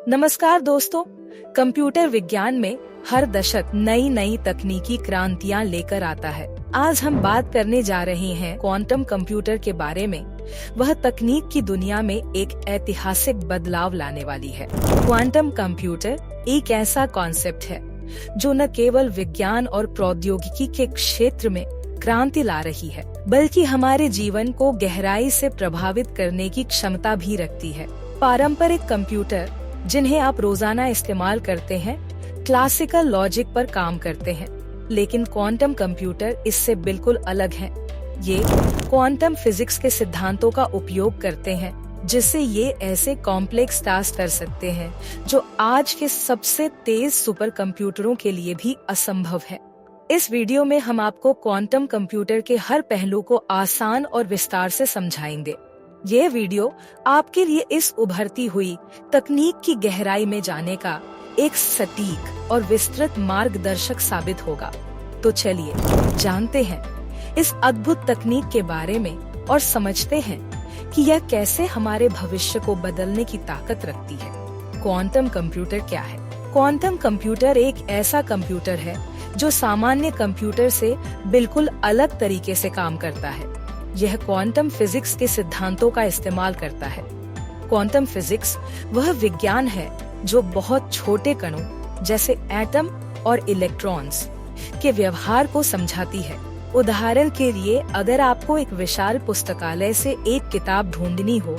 नमस्कार दोस्तों, कंप्यूटर विज्ञान में हर दशक नई नई तकनीकी क्रांतियां लेकर आता है। आज हम बात करने जा रहे हैं क्वांटम कंप्यूटर के बारे में। वह तकनीक की दुनिया में एक ऐतिहासिक बदलाव लाने वाली है। क्वांटम कंप्यूटर एक ऐसा कॉन्सेप्ट है जो न केवल विज्ञान और प्रौद्योगिकी के क्षेत्र में क्रांति ला रही है, बल्कि हमारे जीवन को गहराई से प्रभावित करने की क्षमता भी रखती है। पारंपरिक कंप्यूटर जिन्हें आप रोजाना इस्तेमाल करते हैं, क्लासिकल लॉजिक पर काम करते हैं, लेकिन क्वांटम कंप्यूटर इससे बिल्कुल अलग हैं। ये क्वांटम फिजिक्स के सिद्धांतों का उपयोग करते हैं, जिससे ये ऐसे कॉम्प्लेक्स टास्क कर सकते हैं जो आज के सबसे तेज सुपर कंप्यूटरों के लिए भी असंभव है। इस वीडियो में हम आपको क्वांटम कंप्यूटर के हर पहलू को आसान और विस्तार से समझाएंगे। ये वीडियो आपके लिए इस उभरती हुई तकनीक की गहराई में जाने का एक सटीक और विस्तृत मार्गदर्शक साबित होगा। तो चलिए जानते हैं इस अद्भुत तकनीक के बारे में और समझते हैं कि यह कैसे हमारे भविष्य को बदलने की ताकत रखती है। क्वांटम कंप्यूटर क्या है? क्वांटम कंप्यूटर एक ऐसा कंप्यूटर है जो सामान्य कंप्यूटर से बिल्कुल अलग तरीके से काम करता है। यह क्वांटम फिजिक्स के सिद्धांतों का इस्तेमाल करता है। क्वांटम फिजिक्स वह विज्ञान है जो बहुत छोटे कणों जैसे एटम और इलेक्ट्रॉन्स के व्यवहार को समझाती है। उदाहरण के लिए, अगर आपको एक विशाल पुस्तकालय से एक किताब ढूंढनी हो,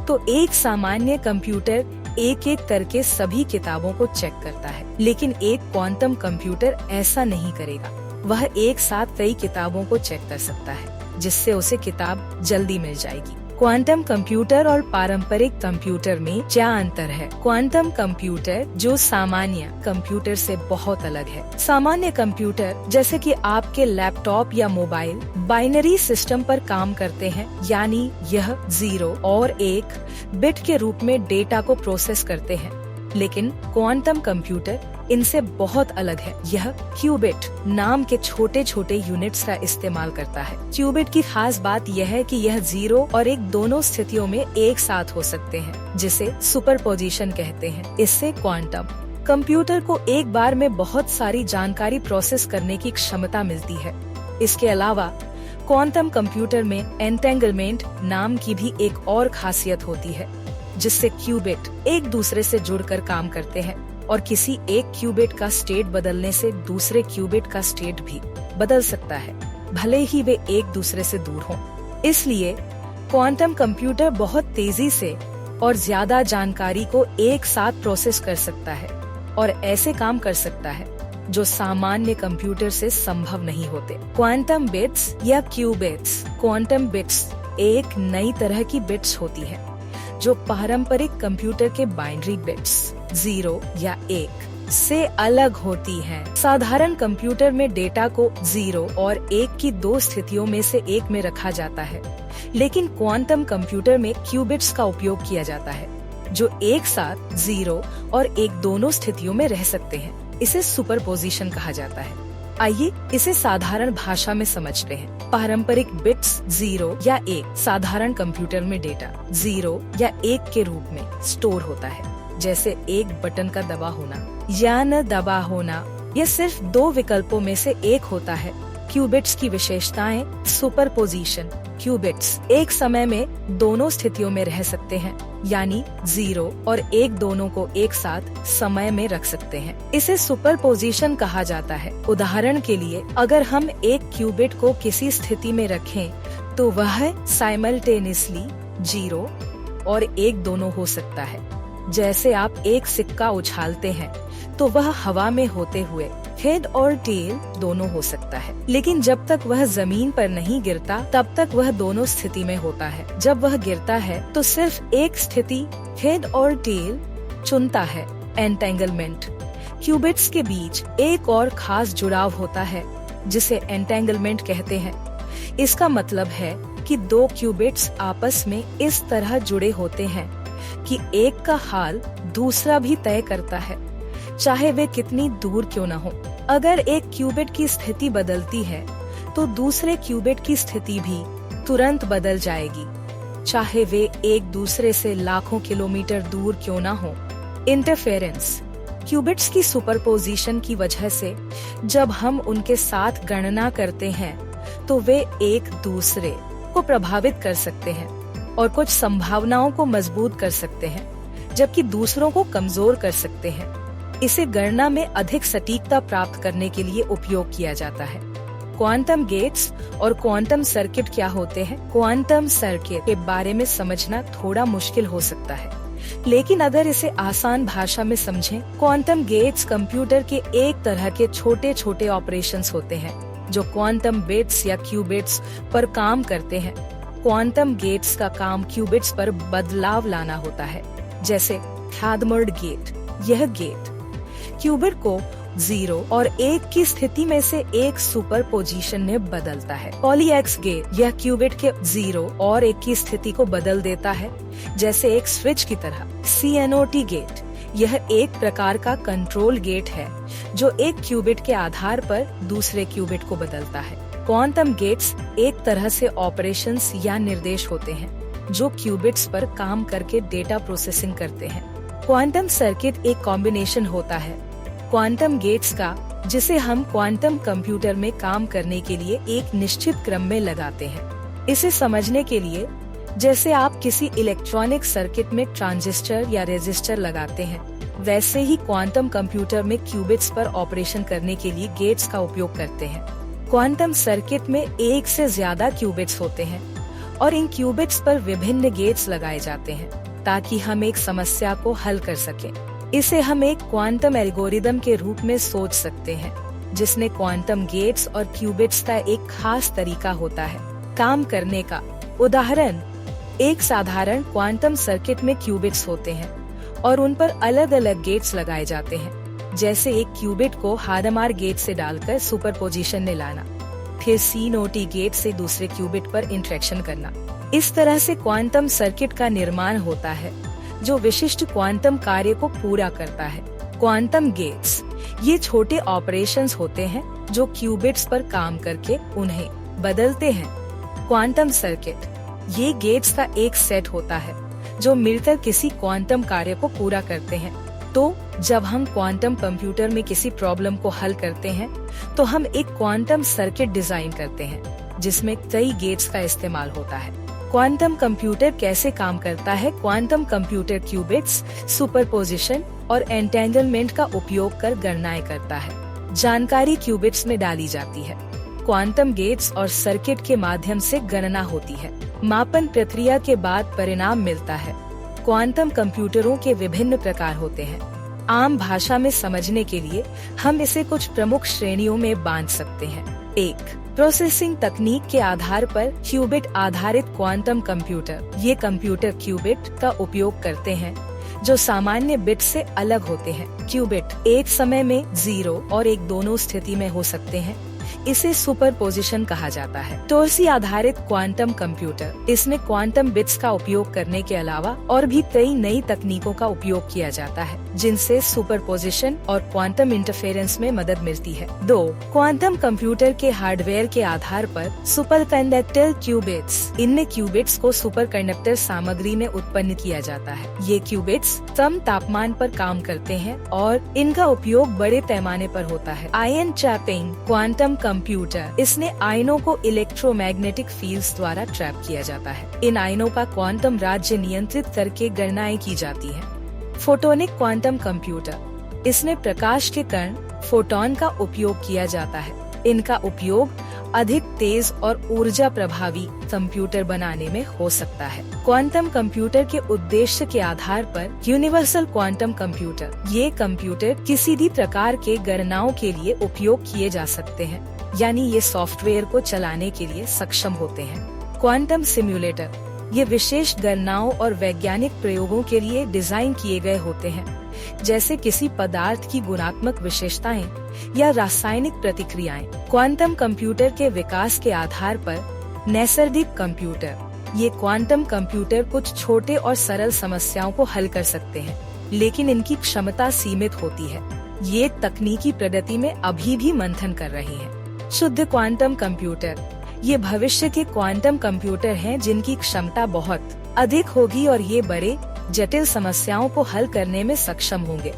तो एक सामान्य कंप्यूटर एक एक करके सभी किताबों को चेक करता है, लेकिन एक क्वांटम कंप्यूटर ऐसा नहीं करेगा। वह एक साथ कई किताबों को चेक कर सकता है, जिससे उसे किताब जल्दी मिल जाएगी। क्वांटम कंप्यूटर और पारंपरिक कंप्यूटर में क्या अंतर है? क्वांटम कंप्यूटर जो सामान्य कंप्यूटर से बहुत अलग है। सामान्य कंप्यूटर जैसे कि आपके लैपटॉप या मोबाइल बाइनरी सिस्टम पर काम करते हैं, यानी यह 0 और 1 बिट के रूप में डेटा को प्रोसेस करते हैं। लेकिन क्वांटम कंप्यूटर इनसे बहुत अलग है। यह क्यूबिट नाम के छोटे छोटे यूनिट्स का इस्तेमाल करता है। क्यूबिट की खास बात यह है कि यह 0 और 1 दोनों स्थितियों में एक साथ हो सकते हैं, जिसे सुपरपोजिशन कहते हैं। इससे क्वांटम कंप्यूटर को एक बार में बहुत सारी जानकारी प्रोसेस करने की क्षमता मिलती है। इसके अलावा क्वांटम कंप्यूटर में एंटेंगलमेंट नाम की भी एक और खासियत होती है, जिससे क्यूबिट एक दूसरे से जुड़कर काम करते हैं और किसी एक क्यूबिट का स्टेट बदलने से दूसरे क्यूबिट का स्टेट भी बदल सकता है, भले ही वे एक दूसरे से दूर हों। इसलिए क्वांटम कंप्यूटर बहुत तेजी से और ज्यादा जानकारी को एक साथ प्रोसेस कर सकता है और ऐसे काम कर सकता है जो सामान्य कंप्यूटर से संभव नहीं होते। क्वांटम बिट्स या क्यूबिट्स। क्वांटम बिट्स एक नई तरह की बिट्स होती है जो पारंपरिक कंप्यूटर के बाइनरी बिट्स 0 या 1 से अलग होती हैं। साधारण कंप्यूटर में डेटा को 0 और 1 की 2 स्थितियों में से एक में रखा जाता है, लेकिन क्वांटम कंप्यूटर में क्यूबिट्स का उपयोग किया जाता है जो एक साथ 0 और 1 दोनों स्थितियों में रह सकते हैं। इसे सुपरपोजिशन कहा जाता है। आइए इसे साधारण भाषा में समझते हैं। पारंपरिक बिट्स 0 या 1 साधारण कंप्यूटर में डेटा 0 या 1 के रूप में स्टोर होता है, जैसे एक बटन का दबा होना या न दबा होना। यह सिर्फ 2 विकल्पों में से एक होता है। क्यूबिट्स की विशेषताएं। सुपरपोजिशन। क्यूबिट्स एक समय में दोनों स्थितियों में रह सकते हैं, यानी 0 और 1 दोनों को एक साथ समय में रख सकते हैं। इसे सुपरपोजिशन कहा जाता है। उदाहरण के लिए, अगर हम एक क्यूबिट को किसी स्थिति में रखें, तो वह साइमल्टेनियसली 0 और 1 दोनों हो सकता है। जैसे आप एक सिक्का उछालते हैं, तो वह हवा में होते हुए हेड और टेल दोनों हो सकता है, लेकिन जब तक वह जमीन पर नहीं गिरता, तब तक वह दोनों स्थिति में होता है। जब वह गिरता है तो सिर्फ एक स्थिति हेड और टेल चुनता है। एंटेंगलमेंट। क्यूबिट्स के बीच एक और खास जुड़ाव होता है, जिसे एंटेंगलमेंट कहते हैं। इसका मतलब है कि 2 क्यूबिट्स आपस में इस तरह जुड़े होते हैं कि एक का हाल दूसरा भी तय करता है, चाहे वे कितनी दूर क्यों न हो। अगर एक क्यूबिट की स्थिति बदलती है, तो दूसरे क्यूबिट की स्थिति भी तुरंत बदल जाएगी, चाहे वे एक दूसरे से लाखों किलोमीटर दूर क्यों न हो। इंटरफेरेंस। क्यूबिट्स की सुपरपोजिशन की वजह से जब हम उनके साथ गणना करते हैं तो वे एक दूसरे को प्रभावित कर सकते हैं और कुछ संभावनाओं को मजबूत कर सकते हैं, जबकि दूसरों को कमजोर कर सकते हैं। इसे गणना में अधिक सटीकता प्राप्त करने के लिए उपयोग किया जाता है। क्वांटम गेट्स और क्वांटम सर्किट क्या होते हैं? क्वांटम सर्किट के बारे में समझना थोड़ा मुश्किल हो सकता है, लेकिन अगर इसे आसान भाषा में समझें, क्वांटम गेट्स कंप्यूटर के एक तरह के छोटे छोटे ऑपरेशंस होते हैं जो क्वांटम बिट्स या क्यूबिट्स पर काम करते हैं। क्वांटम गेट्स का काम क्यूबिट्स पर बदलाव लाना होता है, जैसे हैडमर्ड गेट। यह गेट क्यूबिट को 0 और 1 की स्थिति में से एक सुपरपोजिशन में बदलता है। पॉलीएक्स गेट, यह क्यूबिट के 0 और 1 की स्थिति को बदल देता है, जैसे एक स्विच की तरह। CNOT गेट, यह एक प्रकार का कंट्रोल गेट है जो एक क्यूबिट के आधार पर दूसरे क्यूबिट को बदलता है। क्वांटम गेट्स एक तरह से ऑपरेशंस या निर्देश होते हैं जो क्यूबिट्स पर काम करके डेटा प्रोसेसिंग करते हैं। क्वांटम सर्किट एक कॉम्बिनेशन होता है क्वांटम गेट्स का, जिसे हम क्वांटम कंप्यूटर में काम करने के लिए एक निश्चित क्रम में लगाते हैं। इसे समझने के लिए, जैसे आप किसी इलेक्ट्रॉनिक सर्किट में ट्रांजिस्टर या रेजिस्टर लगाते हैं, वैसे ही क्वांटम कंप्यूटर में क्यूबिट्स पर ऑपरेशन करने के लिए गेट्स का उपयोग करते हैं। क्वांटम सर्किट में एक से ज्यादा क्यूबिट्स होते हैं और इन क्यूबिट्स पर विभिन्न गेट्स लगाए जाते हैं ताकि हम एक समस्या को हल कर सकें। इसे हम एक क्वांटम एल्गोरिदम के रूप में सोच सकते हैं, जिसमें क्वांटम गेट्स और क्यूबिट्स का एक खास तरीका होता है काम करने का। उदाहरण, एक साधारण क्वांटम सर्किट में क्यूबिट्स होते हैं और उन पर अलग अलग गेट्स लगाए जाते हैं, जैसे एक क्यूबिट को हादमार गेट से डालकर सुपरपोजिशन में लाना, फिर CNOT गेट से दूसरे क्यूबिट पर इंटरेक्शन करना। इस तरह से क्वांटम सर्किट का निर्माण होता है जो विशिष्ट क्वांटम कार्य को पूरा करता है। क्वांटम गेट्स, ये छोटे ऑपरेशंस होते हैं जो क्यूबिट्स पर काम करके उन्हें बदलते हैं। क्वांटम सर्किट, ये गेट्स का एक सेट होता है जो मिलकर किसी क्वांटम कार्य को पूरा करते हैं। तो जब हम क्वांटम कंप्यूटर में किसी प्रॉब्लम को हल करते हैं तो हम एक क्वांटम सर्किट डिजाइन करते हैं जिसमें कई गेट्स का इस्तेमाल होता है। क्वांटम कंप्यूटर कैसे काम करता है? क्वांटम कंप्यूटर क्यूबिट्स, सुपरपोजिशन और एंटेंगलमेंट का उपयोग कर गणनाएं करता है। जानकारी क्यूबिट्स में डाली जाती है। क्वांटम गेट्स और सर्किट के माध्यम से गणना होती है। मापन प्रक्रिया के बाद परिणाम मिलता है। क्वांटम कंप्यूटरों के विभिन्न प्रकार होते हैं। आम भाषा में समझने के लिए हम इसे कुछ प्रमुख श्रेणियों में बांट सकते हैं। 1. प्रोसेसिंग तकनीक के आधार पर क्यूबिट आधारित क्वांटम कंप्यूटर। ये कंप्यूटर क्यूबिट का उपयोग करते हैं जो सामान्य बिट से अलग होते हैं। क्यूबिट एक समय में 0 और 1 दोनों स्थिति में हो सकते हैं। इसे सुपरपोजिशन कहा जाता है। टोरसी आधारित क्वांटम कंप्यूटर, इसमें क्वांटम बिट्स का उपयोग करने के अलावा और भी कई नई तकनीकों का उपयोग किया जाता है जिनसे सुपरपोजिशन और क्वांटम इंटरफेरेंस में मदद मिलती है। 2. क्वांटम कंप्यूटर के हार्डवेयर के आधार पर सुपरकंडक्टर क्यूबिट्स। इनमें क्यूबिट्स को सुपरकंडक्टर सामग्री में उत्पन्न किया जाता है। ये क्यूबिट्स कम तापमान पर काम करते हैं और इनका उपयोग बड़े पैमाने पर होता है। आयन ट्रैपिंग क्वांटम कंप्यूटर, इसमें आयनों को इलेक्ट्रोमैग्नेटिक फील्ड्स द्वारा ट्रैप किया जाता है। इन आयनों का क्वांटम राज्य नियंत्रित करके गणनाएं की जाती हैं। फोटोनिक क्वांटम कंप्यूटर, इसमें प्रकाश के कण फोटोन का उपयोग किया जाता है। इनका उपयोग अधिक तेज और ऊर्जा प्रभावी कंप्यूटर बनाने में हो सकता है। क्वांटम कंप्यूटर के उद्देश्य के आधार पर यूनिवर्सल क्वांटम कंप्यूटर, ये कंप्यूटर किसी भी प्रकार के गणनाओं के लिए उपयोग किए जा सकते हैं, यानी ये सॉफ्टवेयर को चलाने के लिए सक्षम होते हैं। क्वांटम सिम्युलेटर, ये विशेष गणनाओं और वैज्ञानिक प्रयोगों के लिए डिजाइन किए गए होते हैं, जैसे किसी पदार्थ की गुणात्मक विशेषताएं या रासायनिक प्रतिक्रियाएं। क्वांटम कंप्यूटर के विकास के आधार पर नैसर्गिक कंप्यूटर, ये क्वांटम कंप्यूटर कुछ छोटे और सरल समस्याओं को हल कर सकते हैं, लेकिन इनकी क्षमता सीमित होती है। ये तकनीकी प्रगति में अभी भी मंथन कर रही है। शुद्ध क्वांटम कंप्यूटर, ये भविष्य के क्वांटम कंप्यूटर हैं जिनकी क्षमता बहुत अधिक होगी और ये बड़े जटिल समस्याओं को हल करने में सक्षम होंगे।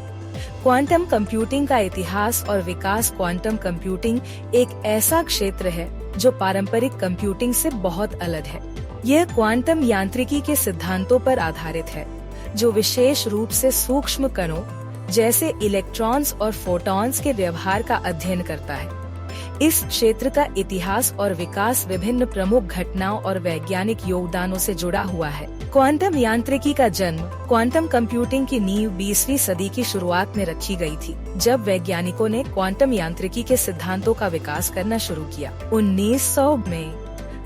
क्वांटम कंप्यूटिंग का इतिहास और विकास। क्वांटम कंप्यूटिंग एक ऐसा क्षेत्र है जो पारंपरिक कंप्यूटिंग से बहुत अलग है। यह क्वांटम यांत्रिकी के सिद्धांतों पर आधारित है, जो विशेष रूप से सूक्ष्म कणों जैसे इलेक्ट्रॉन्स और फोटॉन्स के व्यवहार का अध्ययन करता है। इस क्षेत्र का इतिहास और विकास विभिन्न प्रमुख घटनाओं और वैज्ञानिक योगदानों से जुड़ा हुआ है। क्वांटम यांत्रिकी का जन्म। क्वांटम कंप्यूटिंग की नींव 20वीं सदी की शुरुआत में रखी गई थी, जब वैज्ञानिकों ने क्वांटम यांत्रिकी के सिद्धांतों का विकास करना शुरू किया। 1900 में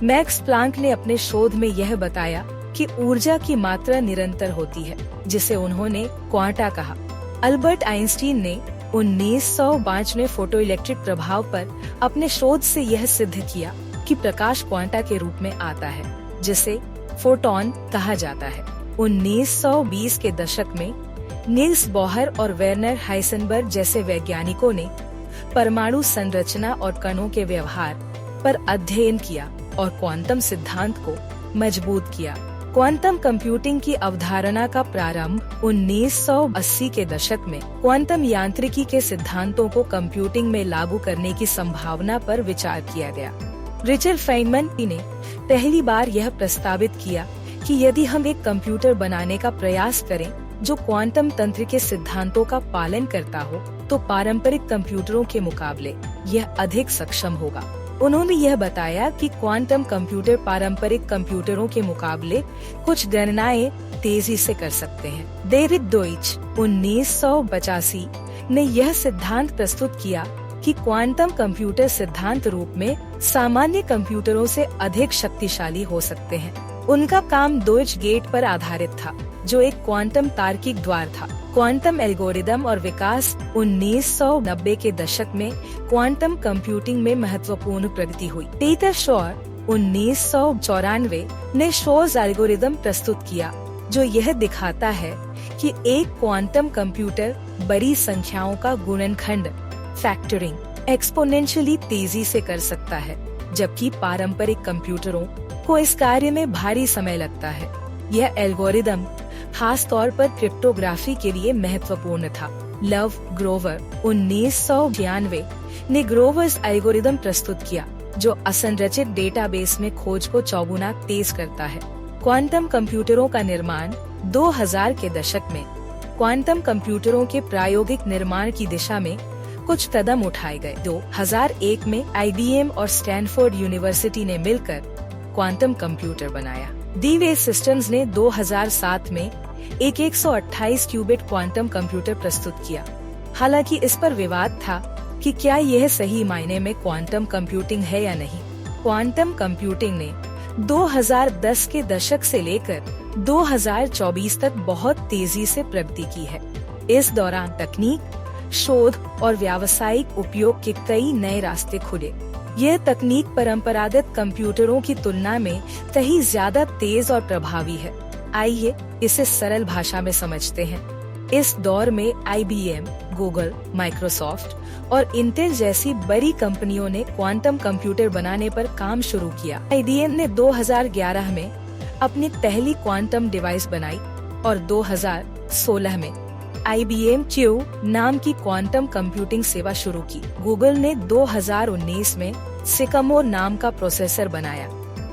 मैक्स प्लांक ने अपने शोध में यह बताया कि ऊर्जा की मात्रा निरंतर होती है, जिसे उन्होंने क्वांटा कहा। अल्बर्ट आइंस्टीन ने 1905 में फोटोइलेक्ट्रिक प्रभाव पर अपने शोध से यह सिद्ध किया कि प्रकाश क्वांटा के रूप में आता है, जिसे फोटॉन कहा जाता है। 1920 के दशक में नील्स बोहर और वेर्नर हाइसेनबर्ग जैसे वैज्ञानिकों ने परमाणु संरचना और कणों के व्यवहार पर अध्ययन किया और क्वांटम सिद्धांत को मजबूत किया। क्वांटम कंप्यूटिंग की अवधारणा का प्रारंभ 1980 के दशक में क्वांटम यांत्रिकी के सिद्धांतों को कंप्यूटिंग में लागू करने की संभावना पर विचार किया गया। रिचर्ड फेynman ने पहली बार यह प्रस्तावित किया कि यदि हम एक कंप्यूटर बनाने का प्रयास करें जो क्वांटम तंत्र के सिद्धांतों का पालन करता हो, तो पारंपरिक कंप्यूटरों के मुकाबले यह अधिक सक्षम होगा। उन्होंने यह बताया कि क्वांटम कंप्यूटर पारंपरिक कंप्यूटरों के मुकाबले कुछ गणनाएं तेजी से कर सकते हैं। डेविड डॉइच 1985 ने यह सिद्धांत प्रस्तुत किया कि क्वांटम कंप्यूटर सिद्धांत रूप में सामान्य कंप्यूटरों से अधिक शक्तिशाली हो सकते हैं। उनका काम डॉइच गेट पर आधारित था, जो एक क्वांटम तार्किक द्वार था। क्वांटम एल्गोरिदम और विकास। 1990 के दशक में क्वांटम कंप्यूटिंग में महत्वपूर्ण प्रगति हुई। पीटर शोर 1994 ने शोर्स एल्गोरिदम प्रस्तुत किया, जो यह दिखाता है कि एक क्वांटम कंप्यूटर बड़ी संख्याओं का गुणनखंड फैक्टरिंग एक्सपोनेंशियली तेजी से कर सकता है, जबकि पारंपरिक कंप्यूटरों को इस कार्य में भारी समय लगता है। यह एल्गोरिदम खास तौर पर क्रिप्टोग्राफी के लिए महत्वपूर्ण था। लव ग्रोवर 1996 ने ग्रोवर्स एल्गोरिदम प्रस्तुत किया, जो असंरचित डेटाबेस में खोज को चौगुना तेज करता है। क्वांटम कंप्यूटरों का निर्माण। 2000 के दशक में क्वांटम कंप्यूटरों के प्रायोगिक निर्माण की दिशा में कुछ कदम उठाए गए। 2001 में IBM और स्टैनफोर्ड यूनिवर्सिटी ने मिलकर क्वांटम कंप्यूटर बनाया। डीवे सिस्टम्स ने 2007 में एक 128 क्यूबिट क्वांटम कंप्यूटर प्रस्तुत किया। हालांकि इस पर विवाद था कि क्या यह सही मायने में क्वांटम कंप्यूटिंग है या नहीं। क्वांटम कंप्यूटिंग ने 2010 के दशक से लेकर 2024 तक बहुत तेजी से प्रगति की है। इस दौरान तकनीक, शोध और व्यावसायिक उपयोग के कई नए रास्ते खुले। यह तकनीक परंपरागत कंप्यूटरों की तुलना में कहीं ज्यादा तेज और प्रभावी है। आइए इसे सरल भाषा में समझते हैं। इस दौर में IBM, गूगल, माइक्रोसॉफ्ट और इंटेल जैसी बड़ी कंपनियों ने क्वांटम कंप्यूटर बनाने पर काम शुरू किया। IBM ने 2011 में अपनी पहली क्वांटम डिवाइस बनाई और 2016 में IBM Q नाम की क्वांटम कंप्यूटिंग सेवा शुरू की। गूगल ने 2019 में सिकामोर नाम का प्रोसेसर बनाया,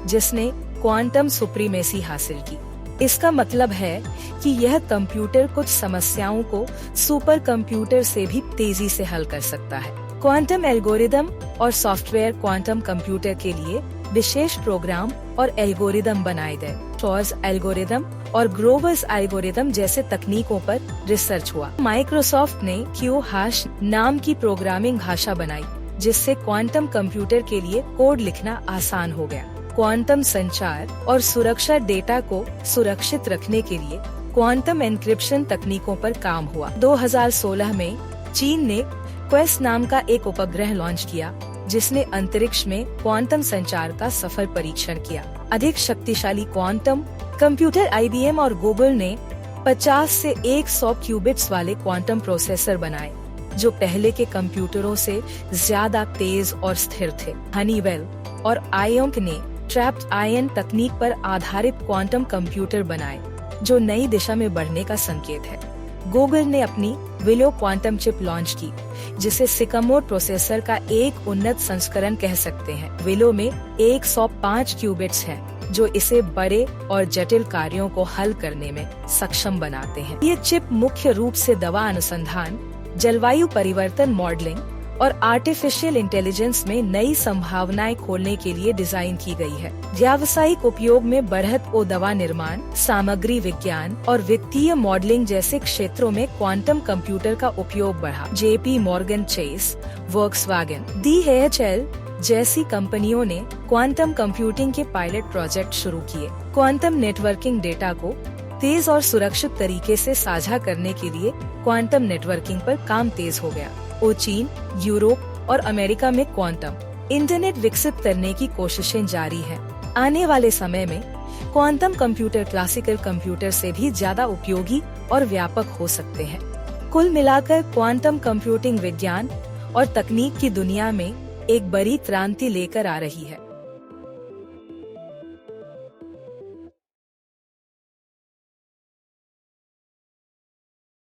जिसने क्वांटम सुप्रीमेसी हासिल की। इसका मतलब है कि यह कंप्यूटर कुछ समस्याओं को सुपर कंप्यूटर से भी तेजी से हल कर सकता है। क्वांटम एल्गोरिदम और सॉफ्टवेयर। क्वांटम कंप्यूटर के लिए विशेष प्रोग्राम और एल्गोरिदम बनाए गए। शोर्स एल्गोरिदम और ग्रोवर्स एल्गोरिदम जैसे तकनीकों पर रिसर्च हुआ। माइक्रोसॉफ्ट ने Q# नाम की प्रोग्रामिंग भाषा बनाई, जिससे क्वांटम कंप्यूटर के लिए कोड लिखना आसान हो गया। क्वांटम संचार और सुरक्षा। डेटा को सुरक्षित रखने के लिए क्वांटम एन्क्रिप्शन तकनीकों पर काम हुआ। 2016 में चीन ने क्वेस्ट नाम का एक उपग्रह लॉन्च किया, जिसने अंतरिक्ष में क्वांटम संचार का सफल परीक्षण किया। अधिक शक्तिशाली क्वांटम कंप्यूटर। IBM और गूगल ने 50 से 100 क्यूबिट्स वाले क्वांटम प्रोसेसर बनाए, जो पहले के कंप्यूटरों से ज्यादा तेज और स्थिर थे। हनीवेल और आयोंक ने ट्रैप्ड आयन तकनीक पर आधारित क्वांटम कंप्यूटर बनाए, जो नई दिशा में बढ़ने का संकेत है। गूगल ने अपनी विलो क्वांटम चिप लॉन्च की, जिसे सिकामोर प्रोसेसर का एक उन्नत संस्करण कह सकते हैं। विलो में 105 क्यूबिट्स हैं, जो इसे बड़े और जटिल कार्यों को हल करने में सक्षम बनाते हैं। ये चिप मुख्य रूप से दवा अनुसंधान, जलवायु परिवर्तन मॉडलिंग और आर्टिफिशियल इंटेलिजेंस में नई संभावनाएं खोलने के लिए डिजाइन की गई है। व्यावसायिक उपयोग में बढ़त दवा निर्माण, सामग्री विज्ञान और वित्तीय मॉडलिंग जैसे क्षेत्रों में क्वांटम कंप्यूटर का उपयोग बढ़ा। JP Morgan Chase, Volkswagen, DHL जैसी कंपनियों ने क्वांटम कंप्यूटिंग के पायलट प्रोजेक्ट शुरू किए। क्वांटम नेटवर्किंग डेटा को तेज और सुरक्षित तरीके से साझा करने के लिए क्वांटम नेटवर्किंग पर काम तेज हो गया। चीन, यूरोप और अमेरिका में क्वांटम इंटरनेट विकसित करने की कोशिशें जारी हैं। आने वाले समय में क्वांटम कंप्यूटर क्लासिकल कंप्यूटर से भी ज्यादा उपयोगी और व्यापक हो सकते हैं। कुल मिलाकर क्वांटम कंप्यूटिंग विज्ञान और तकनीक की दुनिया में एक बड़ी क्रांति लेकर आ रही है।